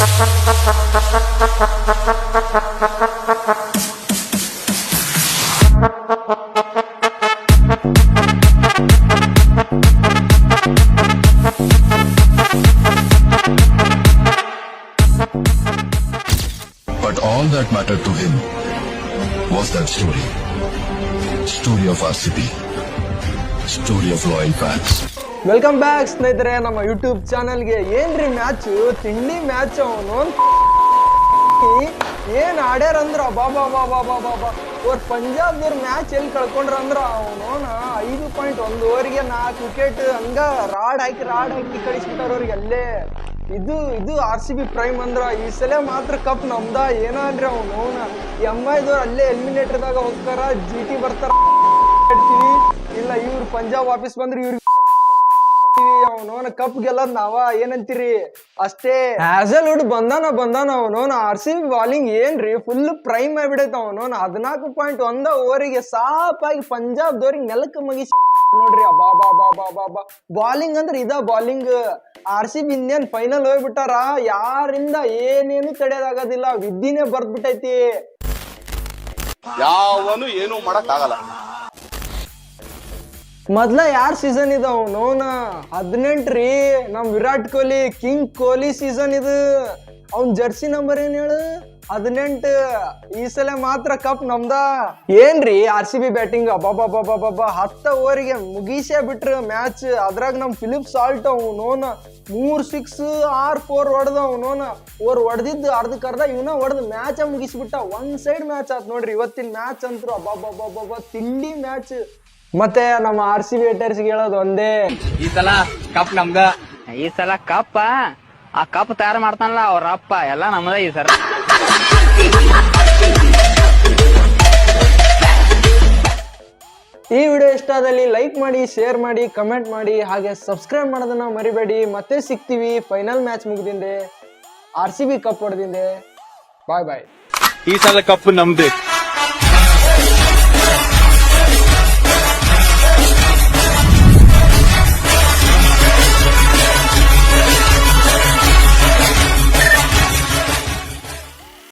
But all that mattered to him was that story. Story of RCB. Story of loyal fans. Welcome back ಸ್ನೇಹಿತರೆ ನಮ್ಮ YouTube ಚಾನಲ್ಗೆ. ಏನ್ರಿ match, ತಿಂಡಿ match. ಅವನು ಏನ್ ಆಡ್ಯಾರಂದ್ರ ಬಾಬಾ ಬಾಬಾ ಬಾಬಾ ಬಾ ಅವ್ರು ಪಂಜಾಬ್ದವ್ರ ಮ್ಯಾಚ್ ಎಲ್ಲಿ ಕಳ್ಕೊಂಡ್ರಂದ್ರ ಅವನು 5.1 ಓವರ್ಗೆ 4 ವಿಕೆಟ್ ಹಂಗ ರಾಡ್ ಹಾಕಿ ಕಳಿಸ್ಬಿಟ್ಟಾರ ಅವ್ರಿಗೆ ಅಲ್ಲೇ. ಇದು RCB ಪ್ರೈಮ್ ಅಂದ್ರ ಈ ಸಲ ಮಾತ್ರ ಕಪ್ ನಮ್ದ. ಏನೋ ಅನ್ರಿ ಅವನು MIದವ್ರು ಅಲ್ಲೇ ಎಲಿಮಿನೇಟರ್ದಾಗ ಹೋಗ್ತಾರ, GT ಬರ್ತಾರ, ಇಲ್ಲ ಇವ್ರು ಪಂಜಾಬ್ ವಾಪಸ್ ಬಂದ್ರೆ ಇವ್ರಿಗೆ ಅವನು ಕಪ್ ಗೆಲ್ಲದ್ ನಾವ. ಏನಂತೀರಿ ಅಷ್ಟೇ. ಹ್ಯಾಸಲ್ವುಡ್ ಬಂದಾನ ಅವನು. RCB ಬಾಲಿಂಗ್ ಏನ್ರಿ ಫುಲ್ ಪ್ರೈಮ್ ಆಗ್ಬಿಡೈತ ಅವನು. 14.1 ಓವರಿಗೆ ಸಾಪಾಗಿ ಪಂಜಾಬ್ದವ್ರಿಗೆ ನೆಲಕ್ಕೆ ಮಗಿಸಿ ನೋಡ್ರಿ. ಬಾ ಬಾಲಿಂಗ್ ಅಂದ್ರೆ ಇದ ಬಾಲಿಂಗ್. RCB ಇನ್ನೇನ್ ಫೈನಲ್ ಹೋಗ್ಬಿಟ್ಟಾರ. ಯಾರಿಂದ ಏನೇನು ತಡೆಯೋದಾಗೋದಿಲ್ಲ, ವಿದ್ದಿನೇ ಬರ್ದ್ಬಿಟ್ಟೈತಿ. ಯಾವನು ಏನು ಮಾಡಕ್ ಆಗಲ್ಲ. ಮೊದ್ಲ ಯಾರ್ ಸೀಸನ್ ಇದು ಅವನು 18 ರೀ. ನಮ್ ವಿರಾಟ್ ಕೊಹ್ಲಿ ಕಿಂಗ್ ಕೊಹ್ಲಿ ಸೀಸನ್ ಇದು. ಅವ್ನ್ ಜರ್ಸಿ ನಂಬರ್ ಏನ್ ಹೇಳು, 18. ಈ ಸಲ ಮಾತ್ರ ಕಪ್ ನಮ್ದ. ಏನ್ರಿ RCB ಬ್ಯಾಟಿಂಗ್, ಅಬ್ಬಾ 10 ಓವರಿಗೆ ಮುಗೀಸೇ ಬಿಟ್ರ ಮ್ಯಾಚ್. ಅದ್ರಾಗ ನಮ್ ಫಿಲಿಪ್ ಸಾಲ್ಟ್ ಅವನೋನ 3 6 6 4 ಹೊಡೆದ ಅವನೋನ. ಓರ್ ಹೊಡೆದಿದ್ದು ಅರ್ಧಕ್ಕರ್ಧ ಇವನ ಹೊಡೆದ್ ಮ್ಯಾಚ್ ಮುಗಿಸ್ಬಿಟ್ಟ. ಒನ್ ಸೈಡ್ ಮ್ಯಾಚ್ ಆತ್ ನೋಡ್ರಿ ಇವತ್ತಿನ ಮ್ಯಾಚ್ ಅಂತೂ. ಅಬ್ಬಾ ತಿಂಡಿ ಮ್ಯಾಚ್. ಮತ್ತೆ ನಮ್ಮ RCB ಹೇಟರ್ಸ್ ಹೇಳೋದು ಒಂದೇ, ಈ ಸಲ ಕಪ್ ನಮ್ದ. ಈ ಸಲ ಕಪ್ ಆ ಕಪ್ ತಯಾರು ಮಾಡ್ತಾನಲ್ಲ ಅವ್ರ ಅಪ್ಪ, ಎಲ್ಲ ನಮ್ದ ಈ ಸಲ. ಈ ವಿಡಿಯೋ ಇಷ್ಟ ಆದಲ್ಲಿ ಲೈಕ್ ಮಾಡಿ, ಶೇರ್ ಮಾಡಿ, ಕಮೆಂಟ್ ಮಾಡಿ, ಹಾಗೆ ಸಬ್ಸ್ಕ್ರೈಬ್ ಮಾಡೋದನ್ನ ಮರಿಬೇಡಿ. ಮತ್ತೆ ಸಿಗ್ತೀವಿ ಫೈನಲ್ ಮ್ಯಾಚ್ ಮುಗ್ದಿಂದೆ, RCB ಕಪ್ ಹೊಡೆದಿಂದೆ. ಬಾಯ್. ಈ ಸಲ ಕಪ್ ನಮ್ದೆ.